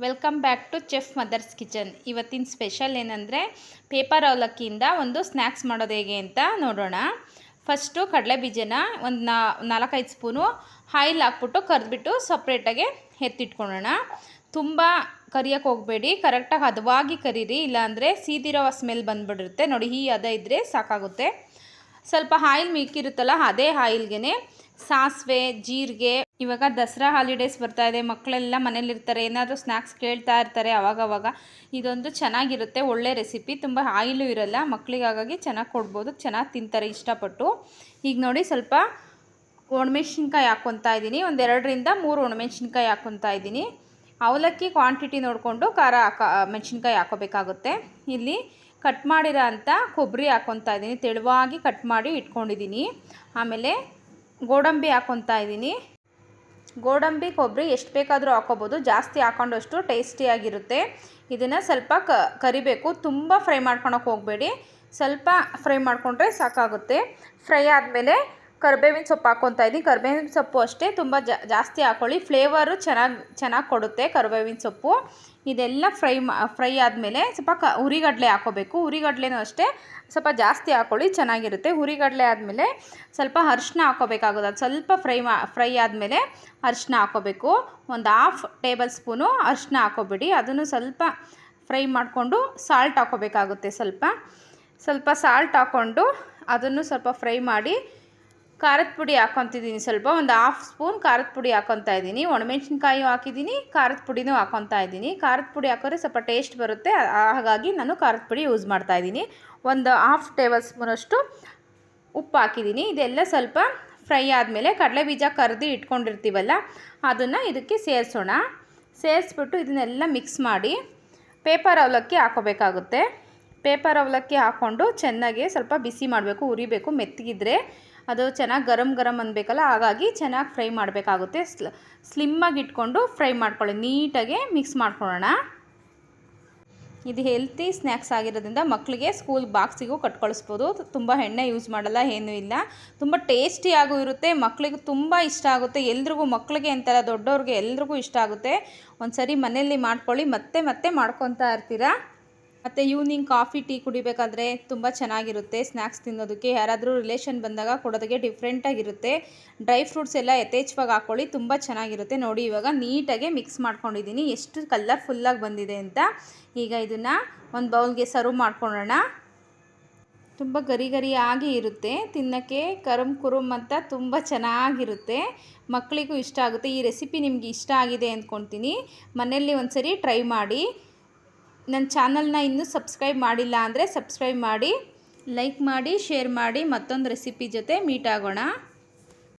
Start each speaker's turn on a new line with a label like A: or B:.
A: Welcome back to chef mother's kitchen. ಇವತ್ತಿನ special ಏನಂದರೆ paper ಅವಲಕ್ಕಿಯಿಂದ ಒಂದು ಸ್ನ್ಯಾಕ್ಸ್ ಮಾಡೋದು ಹೇಗೆ ಅಂತ ನೋಡೋಣ. ಫಸ್ಟು ಕಡಲೆ ಬೀಜನ ಒಂದು 4-5 ಸ್ಪೂನು ಆಯಿಲ್ ಹಾಕ್ಬಿಟ್ಟು ಕರೆದ್ಬಿಟ್ಟು ಸಪ್ರೇಟಾಗಿ ಎತ್ತಿಟ್ಕೊಳ್ಳೋಣ. ತುಂಬ ಕರಿಯೋಕ್ಕೆ ಹೋಗಬೇಡಿ, ಕರೆಕ್ಟಾಗಿ ಹದವಾಗಿ ಕರೀರಿ, ಇಲ್ಲಾಂದರೆ ಸೀದಿರೋ ಸ್ಮೆಲ್ ಬಂದುಬಿಡುತ್ತೆ. ನೋಡಿ, ಈ ಹದ ಇದ್ದರೆ ಸಾಕಾಗುತ್ತೆ. ಸ್ವಲ್ಪ ಆಯಿಲ್ ಮಿಕ್ಕಿರುತ್ತಲ್ಲ, ಅದೇ ಆಯಿಲ್ಗೆ ಸಾಸಿವೆ, ಜೀರಿಗೆ. ಇವಾಗ ದಸರಾ ಹಾಲಿಡೇಸ್ ಬರ್ತಾಯಿದೆ, ಮಕ್ಕಳೆಲ್ಲ ಮನೇಲಿರ್ತಾರೆ, ಏನಾದರೂ ಸ್ನ್ಯಾಕ್ಸ್ ಕೇಳ್ತಾ ಇರ್ತಾರೆ ಅವಾಗವಾಗ. ಇದೊಂದು ಚೆನ್ನಾಗಿರುತ್ತೆ, ಒಳ್ಳೆ ರೆಸಿಪಿ, ತುಂಬ ಆಯಿಲು ಇರಲ್ಲ, ಮಕ್ಕಳಿಗೆ ಹಾಗಾಗಿ ಚೆನ್ನಾಗಿ ಕೊಡ್ಬೋದು, ಚೆನ್ನಾಗಿ ತಿಂತಾರೆ ಇಷ್ಟಪಟ್ಟು. ಈಗ ನೋಡಿ, ಸ್ವಲ್ಪ ಒಣಮೆಣ್ಸಿನ್ಕಾಯಿ ಹಾಕ್ಕೊತಾ ಇದ್ದೀನಿ, ಒಂದು 2-3 ಒಣಮೆಣ್ಸಿನ್ಕಾಯಿ ಹಾಕ್ಕೊತಾ ಇದ್ದೀನಿ. ಅವಲಕ್ಕಿ ಕ್ವಾಂಟಿಟಿ ನೋಡಿಕೊಂಡು ಖಾರ ಮೆಣಸಿನ್ಕಾಯಿ ಹಾಕೋಬೇಕಾಗುತ್ತೆ. ಇಲ್ಲಿ ಕಟ್ ಮಾಡಿರೋ ಅಂಥ ಕೊಬ್ಬರಿ ಹಾಕ್ಕೊತಾ ಇದ್ದೀನಿ, ತೆಳುವಾಗಿ ಕಟ್ ಮಾಡಿ ಇಟ್ಕೊಂಡಿದ್ದೀನಿ. ಆಮೇಲೆ ಗೋಡಂಬಿ ಹಾಕ್ಕೊತಾ ಇದ್ದೀನಿ. ಗೋಡಂಬಿ ಕೊಬ್ಬರಿ ಎಷ್ಟು ಬೇಕಾದರೂ ಹಾಕ್ಕೋಬೋದು, ಜಾಸ್ತಿ ಹಾಕೊಂಡಷ್ಟು ಟೇಸ್ಟಿಯಾಗಿರುತ್ತೆ. ಇದನ್ನು ಸ್ವಲ್ಪ ಕರಿಬೇಕು, ತುಂಬ ಫ್ರೈ ಮಾಡ್ಕೊಳಕ್ಕೆ ಹೋಗಬೇಡಿ, ಸ್ವಲ್ಪ ಫ್ರೈ ಮಾಡಿಕೊಂಡ್ರೆ ಸಾಕಾಗುತ್ತೆ. ಫ್ರೈ ಆದಮೇಲೆ ಕರಿಬೇವಿನ ಸೊಪ್ಪು ಹಾಕ್ಕೊತಾ ಇದ್ದೀನಿ. ಕರಿಬೇವಿನ ಸೊಪ್ಪು ಅಷ್ಟೇ ತುಂಬ ಜಾಸ್ತಿ ಹಾಕ್ಕೊಳ್ಳಿ, ಫ್ಲೇವರು ಚೆನ್ನಾಗಿ ಕೊಡುತ್ತೆ ಕರಿಬೇವಿನ ಸೊಪ್ಪು. ಇದೆಲ್ಲ ಫ್ರೈ ಆದಮೇಲೆ ಸ್ವಲ್ಪ ಹುರಿಗಡಲೆ ಹಾಕ್ಕೋಬೇಕು. ಹುರಿಗಡಲೆನೂ ಅಷ್ಟೇ ಸ್ವಲ್ಪ ಜಾಸ್ತಿ ಹಾಕ್ಕೊಳ್ಳಿ, ಚೆನ್ನಾಗಿರುತ್ತೆ. ಹುರಿಗಡಲೆ ಆದಮೇಲೆ ಸ್ವಲ್ಪ ಅರಿಶಿನ ಹಾಕ್ಕೋಬೇಕಾಗುತ್ತೆ. ಅದು ಸ್ವಲ್ಪ ಫ್ರೈ ಆದಮೇಲೆ ಅರಿಶಿನ ಹಾಕ್ಕೋಬೇಕು. ಒಂದು 1/2 ಟೇಬಲ್ ಸ್ಪೂನು ಅರಿಶಿನ ಹಾಕ್ಕೋಬೇಡಿ, ಅದನ್ನು ಸ್ವಲ್ಪ ಫ್ರೈ ಮಾಡಿಕೊಂಡು ಸಾಲ್ಟ್ ಹಾಕ್ಕೋಬೇಕಾಗುತ್ತೆ. ಸ್ವಲ್ಪ ಸಾಲ್ಟ್ ಹಾಕ್ಕೊಂಡು ಅದನ್ನು ಸ್ವಲ್ಪ ಫ್ರೈ ಮಾಡಿ ಖಾರದ ಪುಡಿ ಹಾಕ್ಕೊತಿದ್ದೀನಿ. ಸ್ವಲ್ಪ ಒಂದು 1/2 ಸ್ಪೂನ್ ಖಾರದ ಪುಡಿ ಹಾಕ್ಕೊತಾ ಇದ್ದೀನಿ. ಒಣಮೆಣ್ಸಿನ್ಕಾಯಿ ಹಾಕಿದ್ದೀನಿ, ಖಾರದ ಪುಡಿನೂ ಹಾಕ್ಕೊತಾ ಇದ್ದೀನಿ. ಖಾರದ ಪುಡಿ ಹಾಕಿದ್ರೆ ಸ್ವಲ್ಪ ಟೇಸ್ಟ್ ಬರುತ್ತೆ, ಹಾಗಾಗಿ ನಾನು ಖಾರದ ಪುಡಿ ಯೂಸ್ ಮಾಡ್ತಾಯಿದ್ದೀನಿ. ಒಂದು 1/2 ಟೇಬಲ್ ಸ್ಪೂನಷ್ಟು ಉಪ್ಪು ಹಾಕಿದ್ದೀನಿ. ಇದೆಲ್ಲ ಸ್ವಲ್ಪ ಫ್ರೈ ಆದಮೇಲೆ ಕಡಲೆ ಬೀಜ ಕರೆದು ಇಟ್ಕೊಂಡಿರ್ತೀವಲ್ಲ, ಅದನ್ನು ಇದಕ್ಕೆ ಸೇರಿಸ್ಬಿಟ್ಟು ಇದನ್ನೆಲ್ಲ ಮಿಕ್ಸ್ ಮಾಡಿ ಪೇಪರ್ ಅವಲಕ್ಕಿ ಹಾಕ್ಕೋಬೇಕಾಗುತ್ತೆ. ಪೇಪರ್ ಅವಲಕ್ಕಿ ಹಾಕ್ಕೊಂಡು ಚೆನ್ನಾಗಿ ಸ್ವಲ್ಪ ಬಿಸಿ ಮಾಡಬೇಕು, ಉರಿಬೇಕು. ಮೆತ್ತಗಿದ್ರೆ ಅದು ಚೆನ್ನಾಗಿ ಗರಂ ಅನ್ನಬೇಕಲ್ಲ, ಹಾಗಾಗಿ ಚೆನ್ನಾಗಿ ಫ್ರೈ ಮಾಡಬೇಕಾಗುತ್ತೆ. ಸ್ಲಿಮ್ಮಾಗಿ ಇಟ್ಕೊಂಡು ಫ್ರೈ ಮಾಡ್ಕೊಳ್ಳಿ, ನೀಟಾಗಿ ಮಿಕ್ಸ್ ಮಾಡ್ಕೊಳ್ಳೋಣ. ಇದು ಹೆಲ್ತಿ ಸ್ನ್ಯಾಕ್ಸ್ ಆಗಿರೋದ್ರಿಂದ ಮಕ್ಕಳಿಗೆ ಸ್ಕೂಲ್ ಬಾಕ್ಸಿಗೂ ಕಟ್ಕೊಳಿಸ್ಬೋದು. ತುಂಬ ಎಣ್ಣೆ ಯೂಸ್ ಮಾಡಲ್ಲ, ಏನೂ ಇಲ್ಲ, ತುಂಬ ಟೇಸ್ಟಿಯಾಗೂ ಇರುತ್ತೆ, ಮಕ್ಕಳಿಗೂ ತುಂಬ ಇಷ್ಟ ಆಗುತ್ತೆ. ಎಲ್ರಿಗೂ, ಮಕ್ಕಳಿಗೆ ಅಂತಲ್ಲ ದೊಡ್ಡವ್ರಿಗೆ ಎಲ್ರಿಗೂ ಇಷ್ಟ ಆಗುತ್ತೆ. ಒಂದು ಸರಿ ಮನೆಯಲ್ಲಿ ಮಾಡ್ಕೊಳ್ಳಿ, ಮತ್ತೆ ಮಾಡ್ಕೊತಾ ಇರ್ತೀರಾ. ಮತ್ತು ಈವ್ನಿಂಗ್ ಕಾಫಿ ಟೀ ಕುಡಿಬೇಕಾದ್ರೆ ತುಂಬ ಚೆನ್ನಾಗಿರುತ್ತೆ ಸ್ನ್ಯಾಕ್ಸ್ ತಿನ್ನೋದಕ್ಕೆ. ಯಾರಾದರೂ ರಿಲೇಷನ್ ಬಂದಾಗ ಕೊಡೋದಕ್ಕೆ ಡಿಫ್ರೆಂಟಾಗಿರುತ್ತೆ. ಡ್ರೈ ಫ್ರೂಟ್ಸ್ ಎಲ್ಲ ಯಥೇಚ್ಛವಾಗಿ ಹಾಕ್ಕೊಳ್ಳಿ, ತುಂಬ ಚೆನ್ನಾಗಿರುತ್ತೆ. ನೋಡಿ, ಇವಾಗ ನೀಟಾಗಿ ಮಿಕ್ಸ್ ಮಾಡ್ಕೊಂಡಿದ್ದೀನಿ, ಎಷ್ಟು ಕಲರ್ಫುಲ್ಲಾಗಿ ಬಂದಿದೆ ಅಂತ. ಈಗ ಇದನ್ನು ಒಂದು ಬೌಲ್ಗೆ ಸರ್ವ್ ಮಾಡ್ಕೊಳ್ಳೋಣ. ತುಂಬ ಗರಿಯಾಗಿ ಇರುತ್ತೆ, ತಿನ್ನೋಕ್ಕೆ ಕುರುಮ್ ಅಂತ ತುಂಬ ಚೆನ್ನಾಗಿರುತ್ತೆ, ಮಕ್ಕಳಿಗೂ ಇಷ್ಟ ಆಗುತ್ತೆ. ಈ ರೆಸಿಪಿ ನಿಮಗೆ ಇಷ್ಟ ಆಗಿದೆ ಅಂದ್ಕೊಳ್ತೀನಿ. ಮನೆಯಲ್ಲಿ ಒಂದು ಸರಿ ಟ್ರೈ ಮಾಡಿ. ನನ್ನ ಚಾನಲ್ನ ಇನ್ನೂ ಸಬ್ಸ್ಕ್ರೈಬ್ ಮಾಡಿಲ್ಲ ಅಂದರೆ ಸಬ್ಸ್ಕ್ರೈಬ್ ಮಾಡಿ, ಲೈಕ್ ಮಾಡಿ, ಶೇರ್ ಮಾಡಿ. ಮತ್ತೊಂದು ರೆಸಿಪಿ ಜೊತೆ ಮೀಟ್ ಆಗೋಣ.